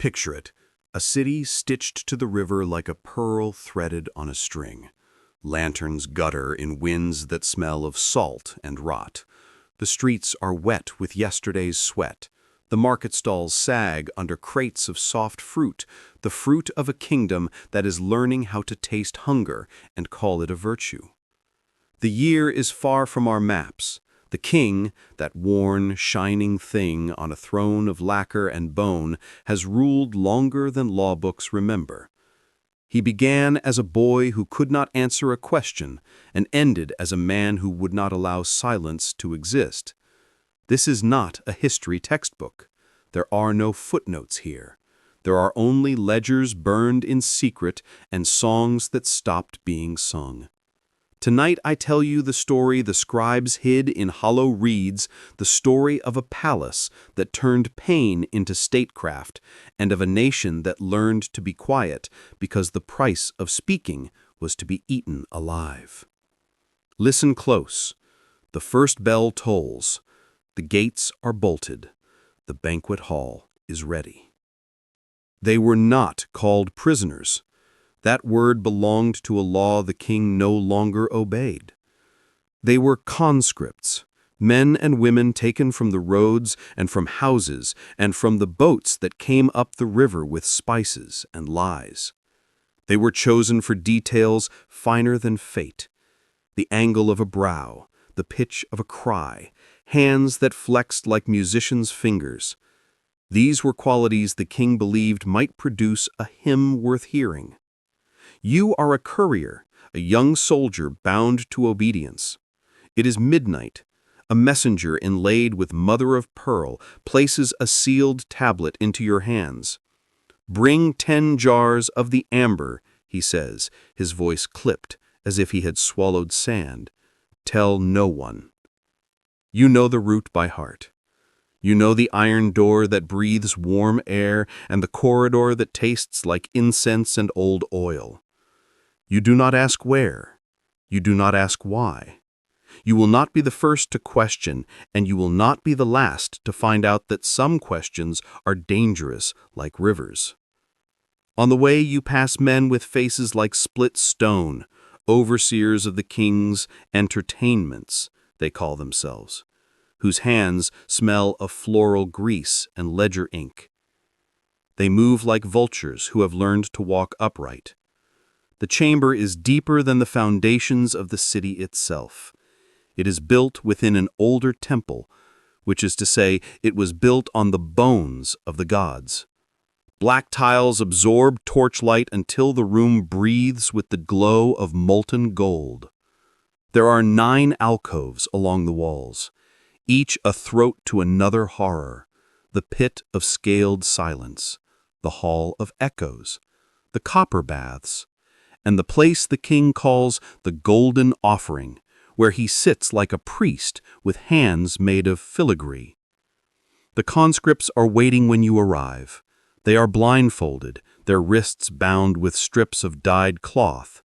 Picture it, a city stitched to the river like a pearl threaded on a string. Lanterns gutter in winds that smell of salt and rot. The streets are wet with yesterday's sweat. The market stalls sag under crates of soft fruit, the fruit of a kingdom that is learning how to taste hunger and call it a virtue. The year is far from our maps. The king, that worn, shining thing on a throne of lacquer and bone, has ruled longer than law books remember. He began as a boy who could not answer a question and ended as a man who would not allow silence to exist. This is not a history textbook. There are no footnotes here. There are only ledgers burned in secret and songs that stopped being sung. Tonight I tell you the story the scribes hid in hollow reeds, the story of a palace that turned pain into statecraft, and of a nation that learned to be quiet because the price of speaking was to be eaten alive. Listen close. The first bell tolls. The gates are bolted. The banquet hall is ready. They were not called prisoners. That word belonged to a law the king no longer obeyed. They were conscripts, men and women taken from the roads and from houses and from the boats that came up the river with spices and lies. They were chosen for details finer than fate, the angle of a brow, the pitch of a cry, hands that flexed like musicians' fingers. These were qualities the king believed might produce a hymn worth hearing. You are a courier, a young soldier bound to obedience. It is midnight. A messenger inlaid with mother of pearl places a sealed tablet into your hands. "Bring 10 jars of the amber," he says, his voice clipped as if he had swallowed sand. "Tell no one." You know the route by heart. You know the iron door that breathes warm air and the corridor that tastes like incense and old oil. You do not ask where. You do not ask why. You will not be the first to question, and you will not be the last to find out that some questions are dangerous like rivers. On the way you pass men with faces like split stone, overseers of the king's entertainments, they call themselves, whose hands smell of floral grease and ledger ink. They move like vultures who have learned to walk upright. The chamber is deeper than the foundations of the city itself. It is built within an older temple, which is to say, it was built on the bones of the gods. Black tiles absorb torchlight until the room breathes with the glow of molten gold. There are 9 alcoves along the walls, each a throat to another horror: the pit of scaled silence, the hall of echoes, the copper baths, and the place the king calls the golden offering, where he sits like a priest with hands made of filigree. The conscripts are waiting when you arrive. They are blindfolded, their wrists bound with strips of dyed cloth.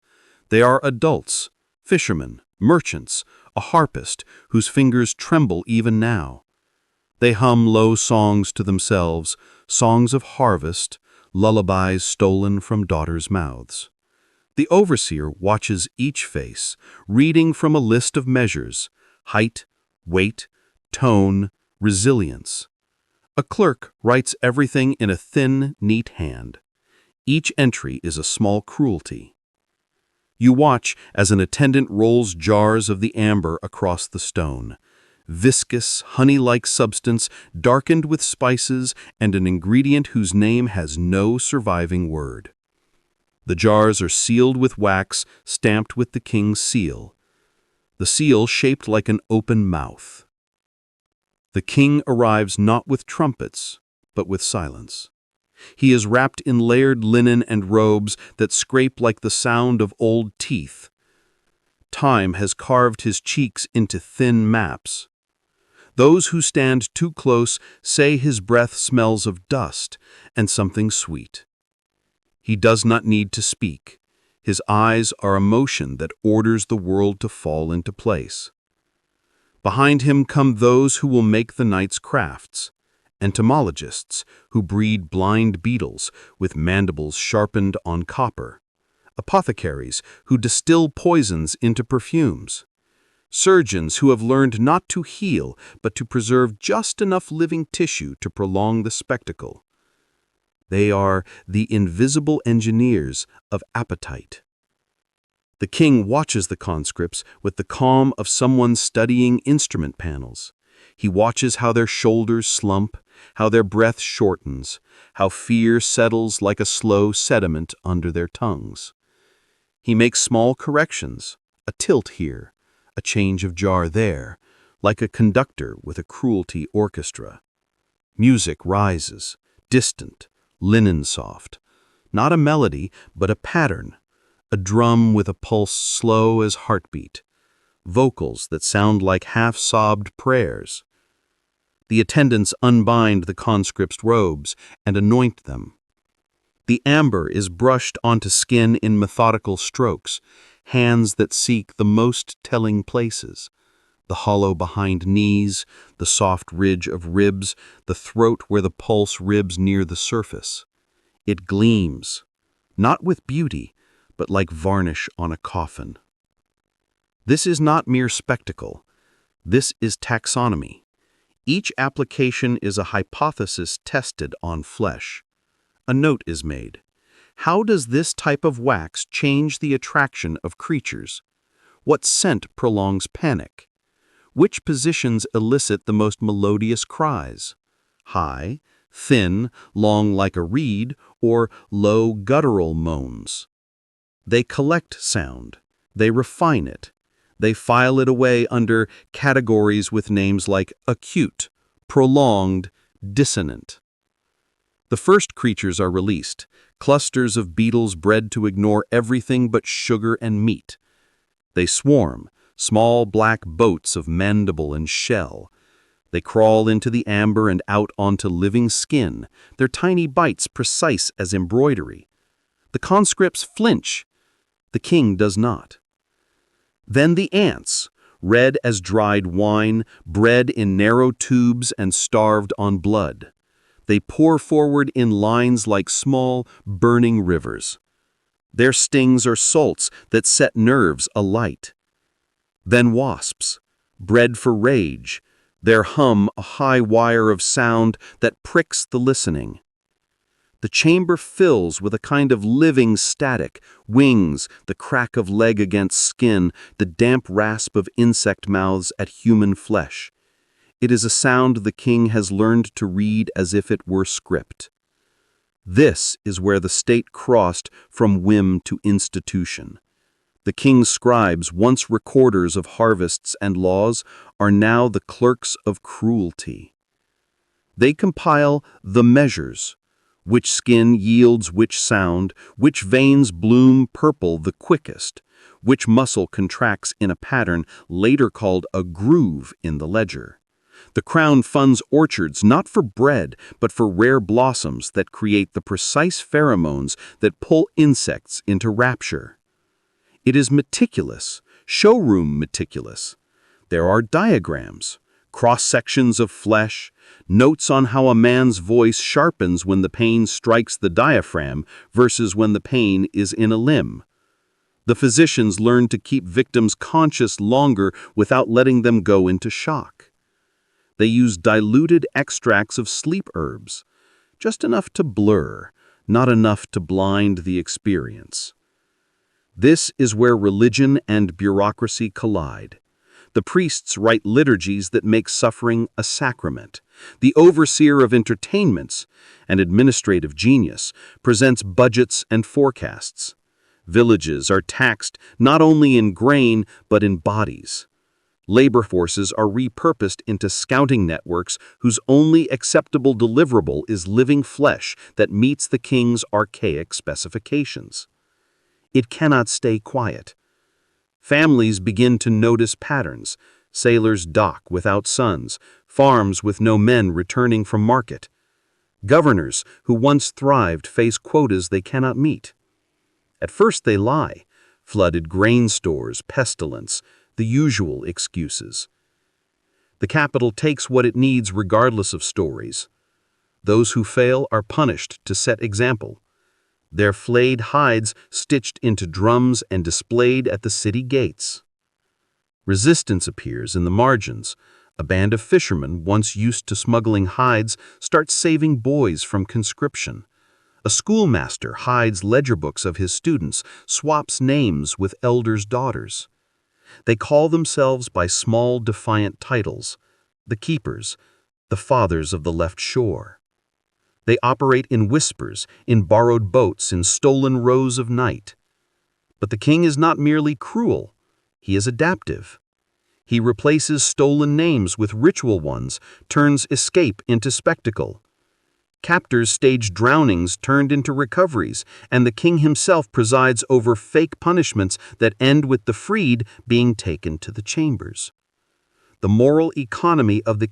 They are adults, fishermen, merchants, a harpist whose fingers tremble even now. They hum low songs to themselves, songs of harvest, lullabies stolen from daughters' mouths. The overseer watches each face, reading from a list of measures: height, weight, tone, resilience. A clerk writes everything in a thin, neat hand. Each entry is a small cruelty. You watch as an attendant rolls jars of the amber across the stone. Viscous, honey-like substance darkened with spices and an ingredient whose name has no surviving word. The jars are sealed with wax stamped with the king's seal, the seal shaped like an open mouth. The king arrives not with trumpets, but with silence. He is wrapped in layered linen and robes that scrape like the sound of old teeth. Time has carved his cheeks into thin maps. Those who stand too close say his breath smells of dust and something sweet. He does not need to speak. His eyes are a motion that orders the world to fall into place. Behind him come those who will make the night's crafts: entomologists who breed blind beetles with mandibles sharpened on copper, apothecaries who distill poisons into perfumes, surgeons who have learned not to heal but to preserve just enough living tissue to prolong the spectacle. They are the invisible engineers of appetite. The king watches the conscripts with the calm of someone studying instrument panels. He watches how their shoulders slump, how their breath shortens, how fear settles like a slow sediment under their tongues. He makes small corrections, a tilt here, a change of jar there, like a conductor with a cruelty orchestra. Music rises, distant, linen-soft, not a melody, but a pattern, a drum with a pulse slow as heartbeat, vocals that sound like half-sobbed prayers. The attendants unbind the conscripts' robes and anoint them. The amber is brushed onto skin in methodical strokes, hands that seek the most telling places, the hollow behind knees, the soft ridge of ribs, the throat where the pulse ribs near the surface. It gleams, not with beauty, but like varnish on a coffin. This is not mere spectacle. This is taxonomy. Each application is a hypothesis tested on flesh. A note is made. How does this type of wax change the attraction of creatures? What scent prolongs panic? Which positions elicit the most melodious cries? High, thin, long like a reed, or low guttural moans? They collect sound. They refine it. They file it away under categories with names like acute, prolonged, dissonant. The first creatures are released, clusters of beetles bred to ignore everything but sugar and meat. They swarm, small black boats of mandible and shell. They crawl into the amber and out onto living skin, their tiny bites precise as embroidery. The conscripts flinch. The king does not. Then the ants, red as dried wine, bred in narrow tubes and starved on blood. They pour forward in lines like small, burning rivers. Their stings are salts that set nerves alight. Then wasps, bred for rage, their hum a high wire of sound that pricks the listening. The chamber fills with a kind of living static, wings, the crack of leg against skin, the damp rasp of insect mouths at human flesh. It is a sound the king has learned to read as if it were script. This is where the state crossed from whim to institution. The king's scribes, once recorders of harvests and laws, are now the clerks of cruelty. They compile the measures, which skin yields which sound, which veins bloom purple the quickest, which muscle contracts in a pattern later called a groove in the ledger. The crown funds orchards not for bread, but for rare blossoms that create the precise pheromones that pull insects into rapture. It is meticulous, showroom meticulous. There are diagrams, cross-sections of flesh, notes on how a man's voice sharpens when the pain strikes the diaphragm versus when the pain is in a limb. The physicians learn to keep victims conscious longer without letting them go into shock. They use diluted extracts of sleep herbs, just enough to blur, not enough to blind the experience. This is where religion and bureaucracy collide. The priests write liturgies that make suffering a sacrament. The overseer of entertainments, an administrative genius, presents budgets and forecasts. Villages are taxed not only in grain but in bodies. Labor forces are repurposed into scouting networks whose only acceptable deliverable is living flesh that meets the king's archaic specifications. It cannot stay quiet. Families begin to notice patterns. Sailors dock without sons, farms with no men returning from market. Governors who once thrived face quotas they cannot meet. At first they lie, flooded grain stores, pestilence, the usual excuses. The capital takes what it needs regardless of stories. Those who fail are punished to set example. Their flayed hides stitched into drums and displayed at the city gates. Resistance appears in the margins. A band of fishermen, once used to smuggling hides, starts saving boys from conscription. A schoolmaster hides ledger books of his students, swaps names with elders' daughters. They call themselves by small, defiant titles: the keepers, the fathers of the left shore. They operate in whispers, in borrowed boats, in stolen rows of night. But the king is not merely cruel, he is adaptive. He replaces stolen names with ritual ones, turns escape into spectacle. Captors stage drownings turned into recoveries, and the king himself presides over fake punishments that end with the freed being taken to the chambers. The moral economy of the